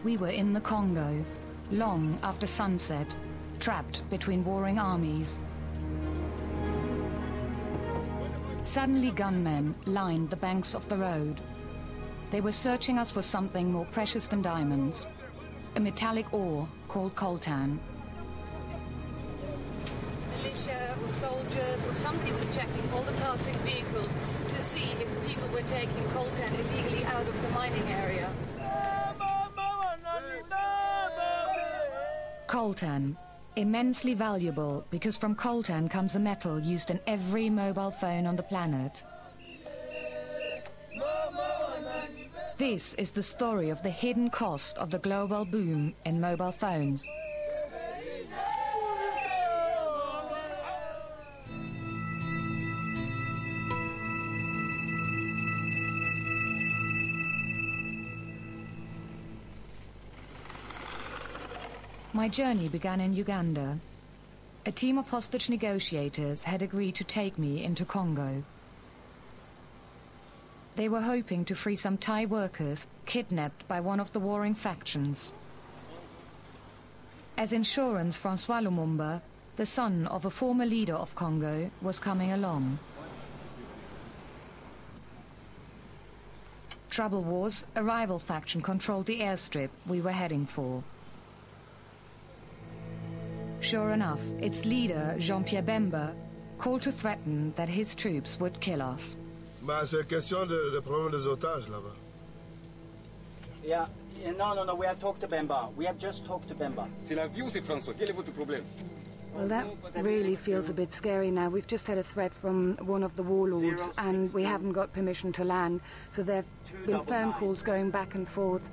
We were in the Congo, long after sunset, trapped between warring armies. Suddenly gunmen lined the banks of the road. They were searching us for something more precious than diamonds, a metallic ore called coltan. Militia or soldiers or somebody was checking all the passing vehicles to see if people were taking coltan illegally out of the mining area. Coltan, immensely valuable because from coltan comes a metal used in every mobile phone on the planet. This is the story of the hidden cost of the global boom in mobile phones. My journey began in Uganda. A team of hostage negotiators had agreed to take me into Congo. They were hoping to free some Thai workers kidnapped by one of the warring factions. As insurance, Francois Lumumba, the son of a former leader of Congo, was coming along. Trouble was, a rival faction controlled the airstrip we were heading for. Sure enough, its leader, Jean-Pierre Bemba, called to threaten that his troops would kill us. C'est question de problème des otages là-bas. Yeah, no, we have talked to Bemba. We have just talked to Bemba. C'est la vie ou c'est François? Quel est votre problème? Well, that really feels a bit scary now. We've just had a threat from one of the warlords, and we haven't got permission to land, so there have been phone calls going back and forth.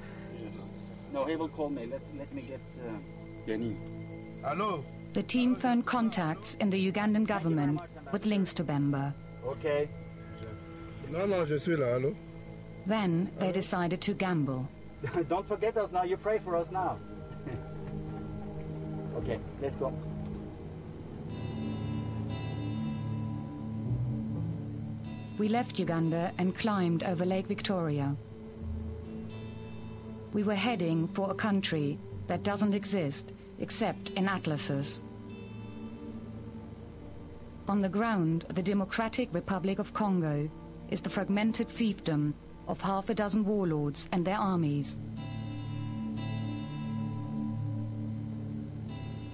No, he will call me. Let me get... Yanni. Hello? The team phoned contacts in the Ugandan government with links to Bemba. Okay. Non, je suis là, hello? Then they decided to gamble. Don't forget us now, you pray for us now. Okay, let's go. We left Uganda and climbed over Lake Victoria. We were heading for a country that doesn't exist except in atlases. On the ground, the Democratic Republic of Congo is the fragmented fiefdom of half a dozen warlords and their armies.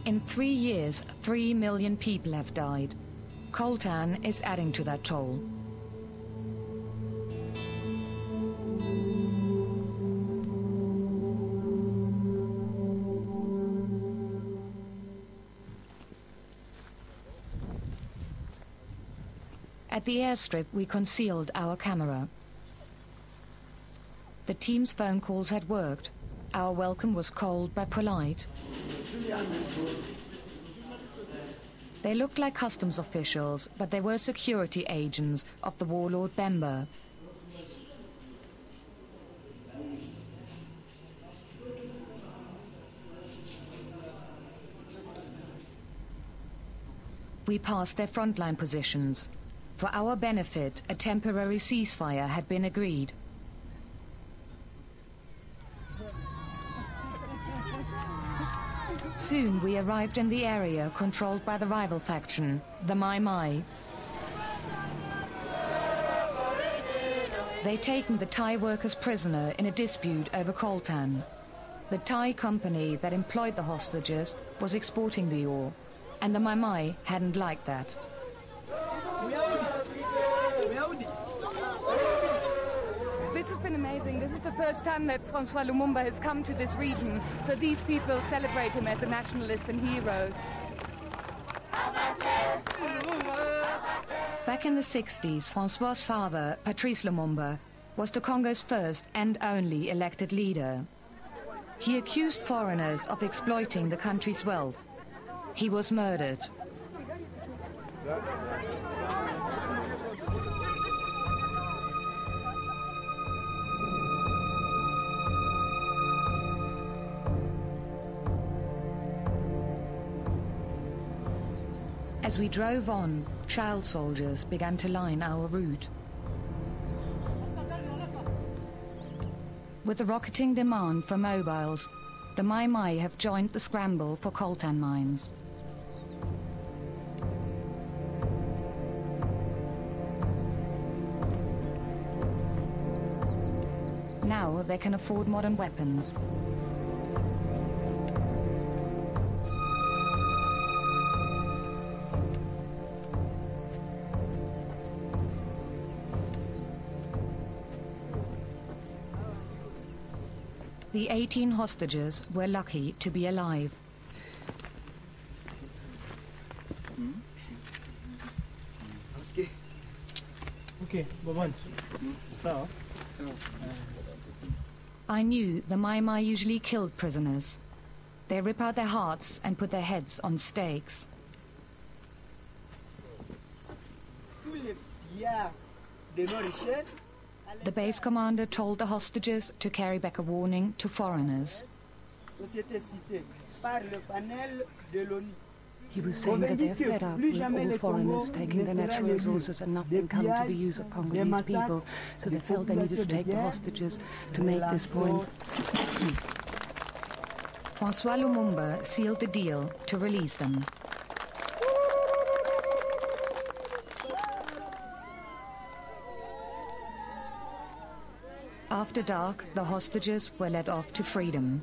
In 3 years, 3 million people have died. Coltan is adding to that toll. At the airstrip, we concealed our camera. The team's phone calls had worked. Our welcome was cold but polite. They looked like customs officials, but they were security agents of the warlord Bemba. We passed their frontline positions. For our benefit, a temporary ceasefire had been agreed. Soon we arrived in the area controlled by the rival faction, the Mai Mai. They'd taken the Thai workers prisoner in a dispute over coltan. The Thai company that employed the hostages was exporting the ore, and the Mai Mai hadn't liked that. This has been amazing. This is the first time that Francois Lumumba has come to this region, so these people celebrate him as a nationalist and hero. Back in the 60s, Francois's father, Patrice Lumumba, was the Congo's first and only elected leader. He accused foreigners of exploiting the country's wealth. He was murdered. As we drove on, child soldiers began to line our route. With the rocketing demand for mobiles, the Mai Mai have joined the scramble for coltan mines. Now they can afford modern weapons. The 18 hostages were lucky to be alive. Okay, Baban. So. I knew the Mai Mai usually killed prisoners. They rip out their hearts and put their heads on stakes. The base commander told the hostages to carry back a warning to foreigners. He was saying that they're fed up with all foreigners taking their natural resources and nothing come to the use of Congolese people, so they felt they needed to take the hostages to make this point. François Lumumba sealed the deal to release them. After dark, the hostages were led off to freedom.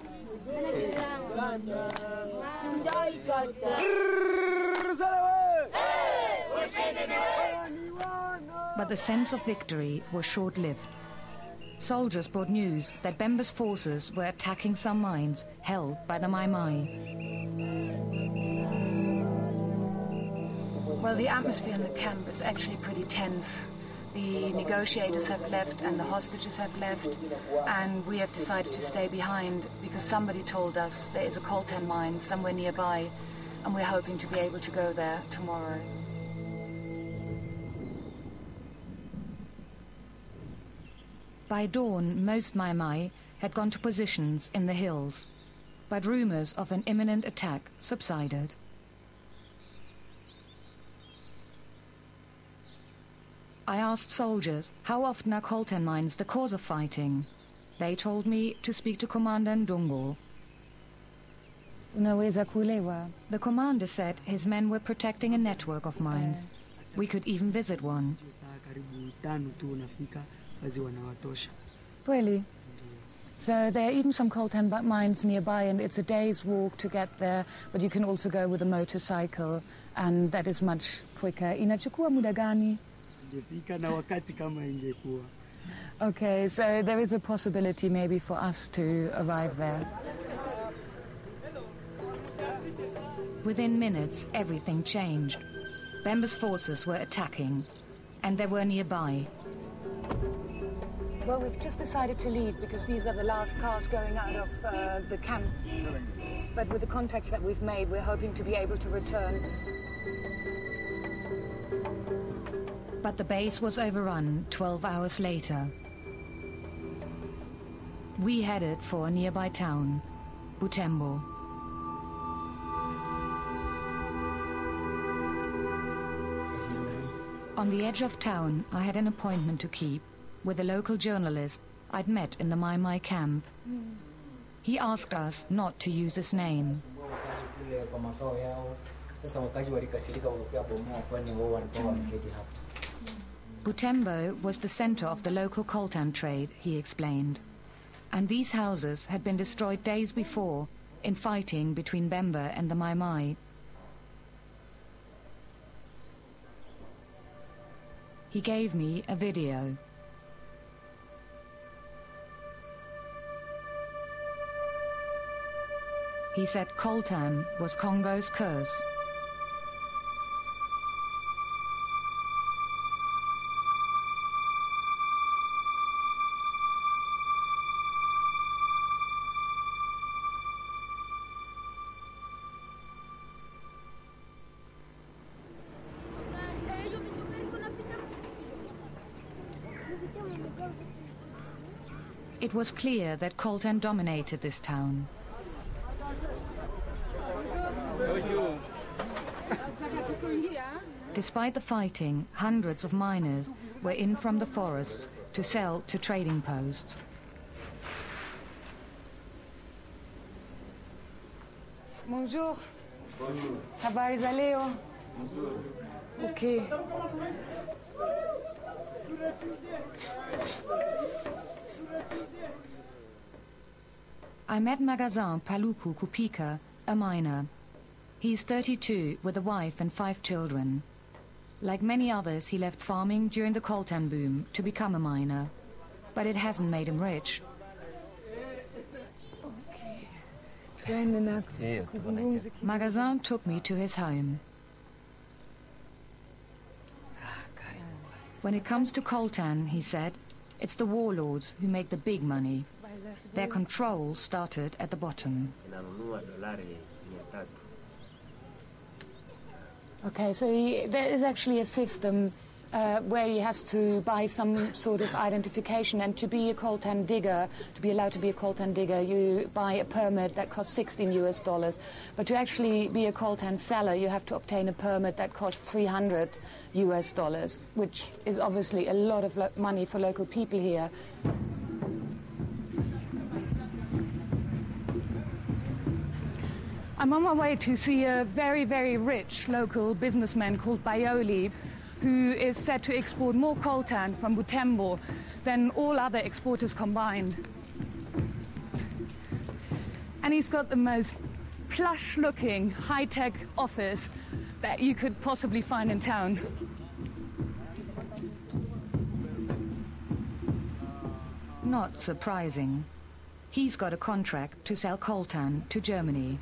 But the sense of victory was short-lived. Soldiers brought news that Bemba's forces were attacking some mines held by the Mai Mai. Well, the atmosphere in the camp is actually pretty tense. The negotiators have left and the hostages have left, and we have decided to stay behind because somebody told us there is a coltan mine somewhere nearby, and we're hoping to be able to go there tomorrow. By dawn, most Mai Mai had gone to positions in the hills, but rumors of an imminent attack subsided. I asked soldiers how often are coltan mines the cause of fighting. They told me to speak to Commander Ndungo. The commander said his men were protecting a network of mines. We could even visit one. Really? So there are even some coltan mines nearby, and it's a day's walk to get there, but you can also go with a motorcycle, and that is much quicker. Inachukua muda gani? Okay, so there is a possibility maybe for us to arrive there. Within minutes, everything changed. Bemba's forces were attacking, and they were nearby. Well, we've just decided to leave because these are the last cars going out of the camp. But with the contacts that we've made, we're hoping to be able to return. But the base was overrun 12 hours later. We headed for a nearby town, Butembo. On the edge of town, I had an appointment to keep with a local journalist I'd met in the Mai Mai camp. He asked us not to use his name. Butembo was the center of the local coltan trade, he explained. And these houses had been destroyed days before in fighting between Bemba and the Mai Mai. He gave me a video. He said coltan was Congo's curse. It was clear that coltan dominated this town. Despite the fighting, hundreds of miners were in from the forests to sell to trading posts. Bonjour. Habari za leo? Okay. I met Magazin Paluku Kupika, a miner. He's 32 with a wife and 5 children. Like many others, he left farming during the coltan boom to become a miner. But it hasn't made him rich. Magazin took me to his home. When it comes to coltan, he said, it's the warlords who make the big money. Their control started at the bottom. Okay, so there is actually a system where he has to buy some sort of identification, and to be a coltan digger, to be allowed to be a coltan digger, you buy a permit that costs $16 US. But to actually be a coltan seller, you have to obtain a permit that costs $300 US, which is obviously a lot of money for local people here. I'm on my way to see a very, very rich local businessman called Bayoli, who is said to export more coltan from Butembo than all other exporters combined. And he's got the most plush-looking, high-tech office that you could possibly find in town. Not surprising. He's got a contract to sell coltan to Germany.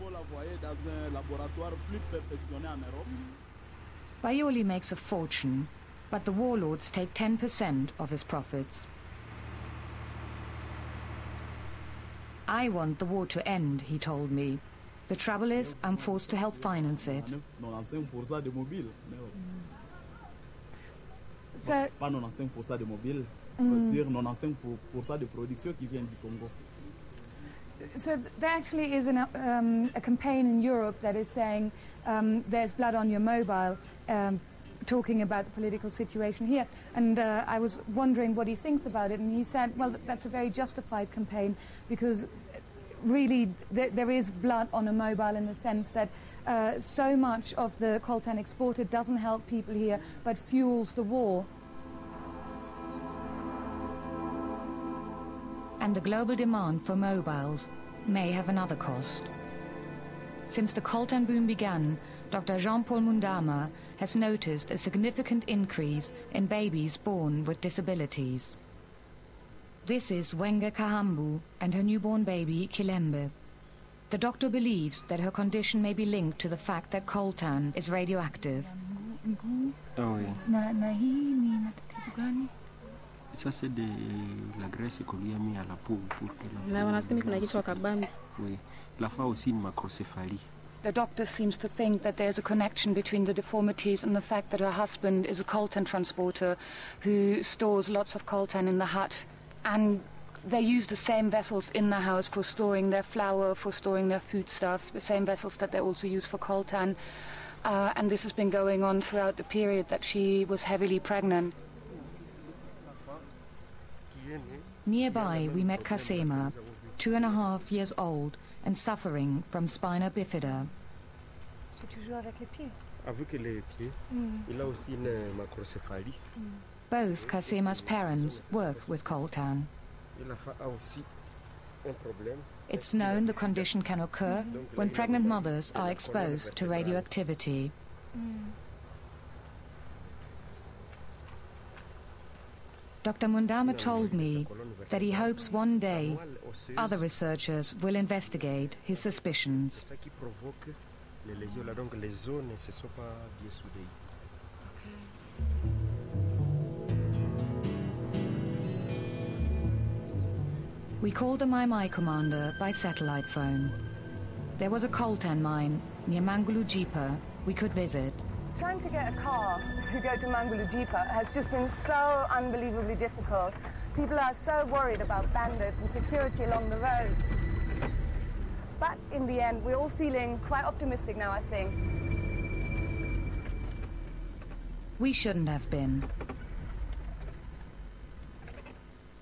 Bayoli makes a fortune, but the warlords take 10% of his profits. I want the war to end, he told me. The trouble is, I'm forced to help finance it. So, so there actually is a campaign in Europe that is saying there's blood on your mobile, talking about the political situation here. And I was wondering what he thinks about it, and he said, well, that's a very justified campaign, because really there is blood on a mobile in the sense that so much of the coltan exported doesn't help people here, but fuels the war. And the global demand for mobiles may have another cost. Since the coltan boom began, Dr. Jean-Paul Mundama has noticed a significant increase in babies born with disabilities. This is Wenge Kahambu and her newborn baby, Kilembe. The doctor believes that her condition may be linked to the fact that coltan is radioactive. Oh, yeah. Ça c'est de la graisse qu'on lui a mis à la peau pour que oui. La fois aussi une macrocéphalie. The doctor seems to think that there's a connection between the deformities and the fact that her husband is a coltan transporter who stores lots of coltan in the hut, and they use the same vessels in the house for storing their flour, for storing their foodstuff, the same vessels that they also use for coltan, and this has been going on throughout the period that she was heavily pregnant. Nearby, we met Kasema, 2.5 years old and suffering from spina bifida. Both Kasema's parents work with coltan. It's known the condition can occur when pregnant mothers are exposed to radioactivity. Dr. Mundama told me that he hopes one day other researchers will investigate his suspicions. We called the Mai commander by satellite phone. There was a coltan mine near Mangulujipa we could visit. Trying to get a car to go to Mangulujipa has just been so unbelievably difficult. People are so worried about bandits and security along the road. But in the end, we're all feeling quite optimistic now, I think. We shouldn't have been.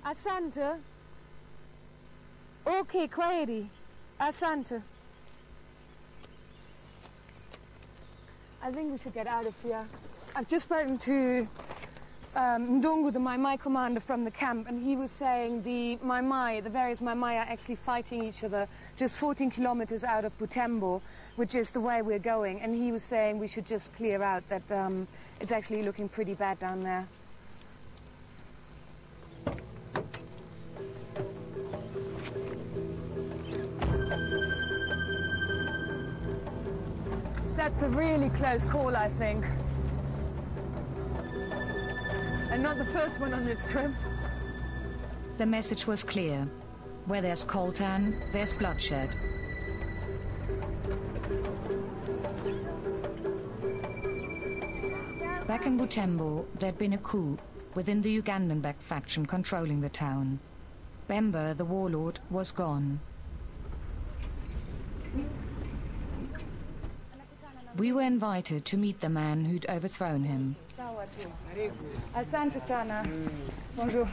Asante. Okay, kwaheri. Asante. I think we should get out of here. I've just spoken to Ndungu, the Mai commander from the camp, and he was saying the various Mai are actually fighting each other just 14 kilometers out of Butembo, which is the way we're going. And he was saying we should just clear out, that it's actually looking pretty bad down there. That's a really close call, I think. And not the first one on this trip. The message was clear. Where there's coltan, there's bloodshed. Back in Butembo, there'd been a coup within the Ugandan-backed faction controlling the town. Bemba, the warlord, was gone. We were invited to meet the man who'd overthrown him. Asante sana. Bonjour.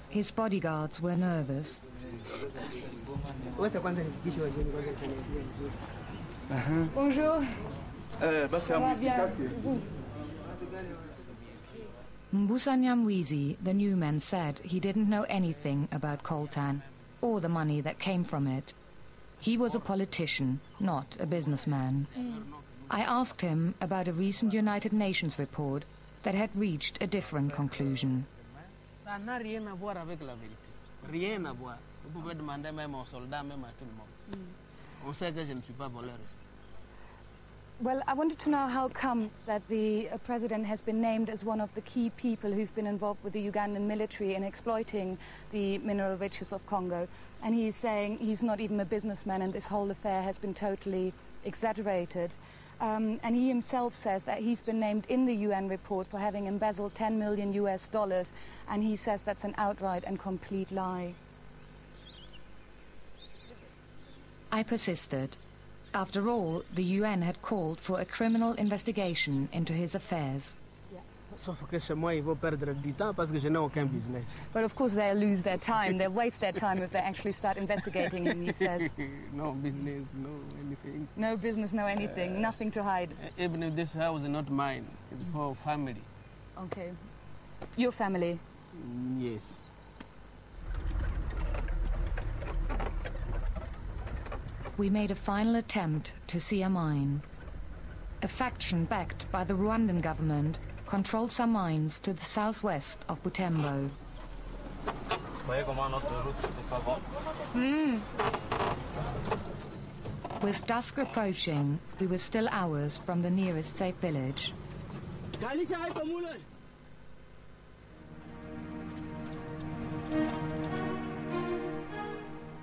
His bodyguards were nervous. Bonjour. Ça va bien? Mbusa Nyamwezi, the new man, said he didn't know anything about coltan or the money that came from it. He was a politician, not a businessman. I asked him about a recent United Nations report that had reached a different conclusion. Ça n'a rien à voir avec la vérité. Rien à voir. Vous pouvez demander même aux soldats, même à tout le monde. On sait que je ne suis pas voleur ici. Well, I wanted to know how come that the president has been named as one of the key people who've been involved with the Ugandan military in exploiting the mineral riches of Congo. And he's saying he's not even a businessman and this whole affair has been totally exaggerated. And he himself says that he's been named in the UN report for having embezzled $10 million US, and he says that's an outright and complete lie. I persisted. After all, the UN had called for a criminal investigation into his affairs. Sauf que chez moi, ils vont perdre du temps parce que je n'ai aucun business. But of course they'll lose their time, they'll waste their time if they actually start investigating him, he says. No business, no anything. No business, no anything, nothing to hide. Even if this house is not mine, it's for family. Okay. Your family? Yes. We made a final attempt to see a mine. A faction backed by the Rwandan government controlled some mines to the southwest of Butembo. With dusk approaching, we were still hours from the nearest safe village.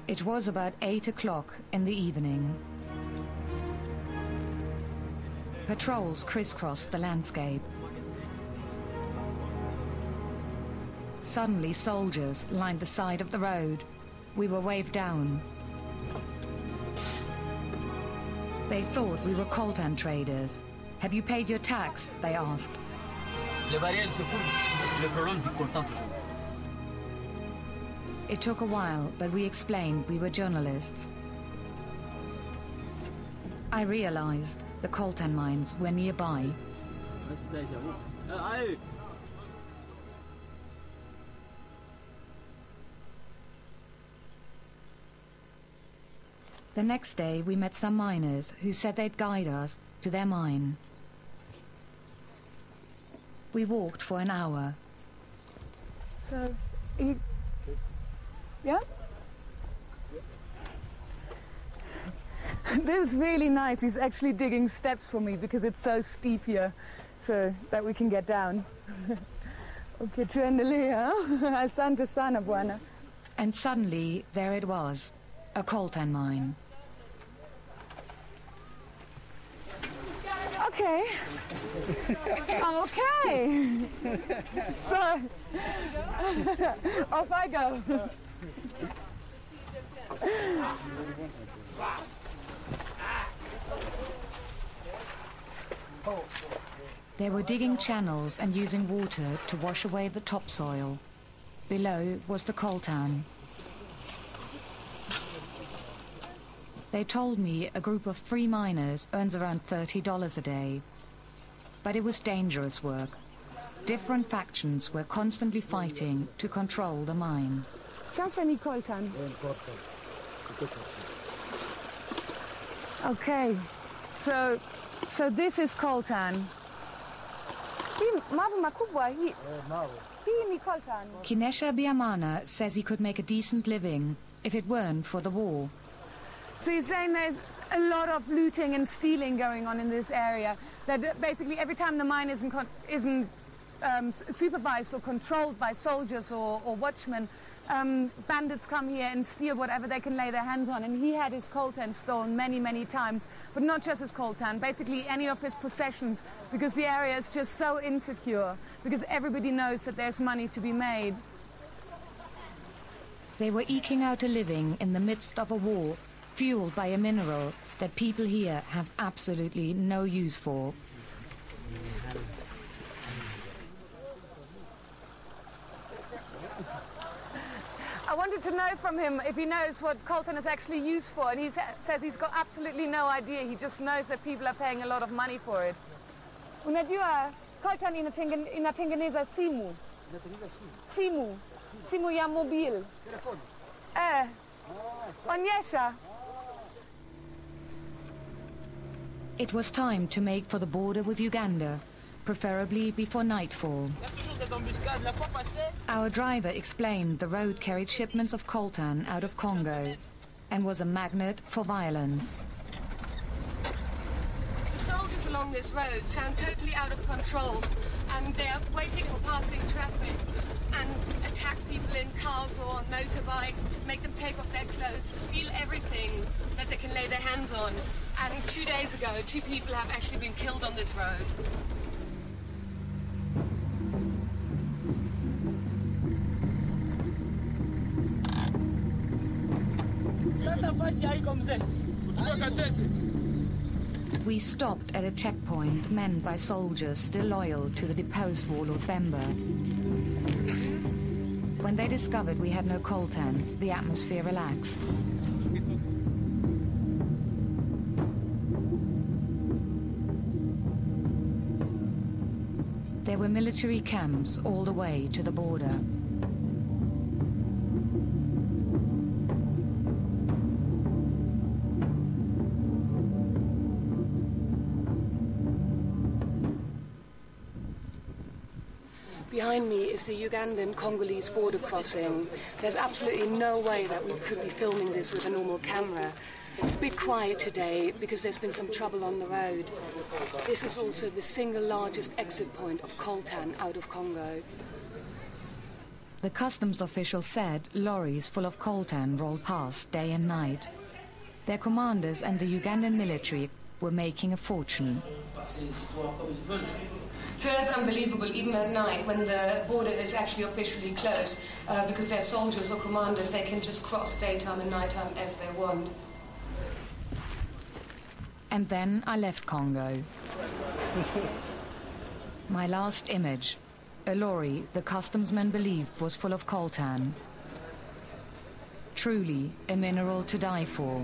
It was about 8 o'clock in the evening. Patrols crisscrossed the landscape. Suddenly, soldiers lined the side of the road. We were waved down. They thought we were coltan traders. Have you paid your tax? They asked. It took a while, but we explained we were journalists. I realized the coltan mines were nearby. The next day, we met some miners who said they'd guide us to their mine. We walked for an hour. So, yeah? This is really nice. He's actually digging steps for me because it's so steep here, so that we can get down. Okay, tuendelea. Asante sana, bwana. And suddenly, there it was, a coltan mine. Okay. Okay. So, off I go. They were digging channels and using water to wash away the topsoil. Below was the coltan. They told me a group of 3 miners earns around $30 a day. but it was dangerous work. Different factions were constantly fighting to control the mine. Okay, so this is coltan. Kinesha Biamana says he could make a decent living if it weren't for the war. So he's saying there's a lot of looting and stealing going on in this area. That basically every time the mine isn't supervised or controlled by soldiers or watchmen, bandits come here and steal whatever they can lay their hands on. And he had his coltan stolen many, many times, but not just his coltan, basically any of his possessions, because the area is just so insecure, because everybody knows that there's money to be made. They were eking out a living in the midst of a war, fueled by a mineral that people here have absolutely no use for. I wanted to know from him if he knows what coltan is actually used for, and he says he's got absolutely no idea. He just knows that people are paying a lot of money for it. Unajua coltan inatengeneza simu. Simu ya mobile. Onyesha. It was time to make for the border with Uganda, preferably before nightfall. Our driver explained the road carried shipments of coltan out of Congo and was a magnet for violence. The soldiers along this road sound totally out of control, and they're waiting for passing traffic and attack people in cars or on motorbikes, make them take off their clothes, steal everything that they can lay their hands on. And 2 days ago, 2 people have actually been killed on this road. We stopped at a checkpoint manned by soldiers still loyal to the deposed warlord Bemba. When they discovered we had no coltan, the atmosphere relaxed. There were military camps all the way to the border. Behind me is the Ugandan-Congolese border crossing. There's absolutely no way that we could be filming this with a normal camera. It's a bit quiet today because there's been some trouble on the road. This is also the single largest exit point of coltan out of Congo. The customs official said lorries full of coltan rolled past day and night. Their commanders and the Ugandan military were making a fortune. So that's unbelievable, even at night when the border is actually officially closed, because they're soldiers or commanders, they can just cross daytime and nighttime as they want. And then I left Congo. My last image, a lorry the customsmen believed was full of coltan. Truly a mineral to die for.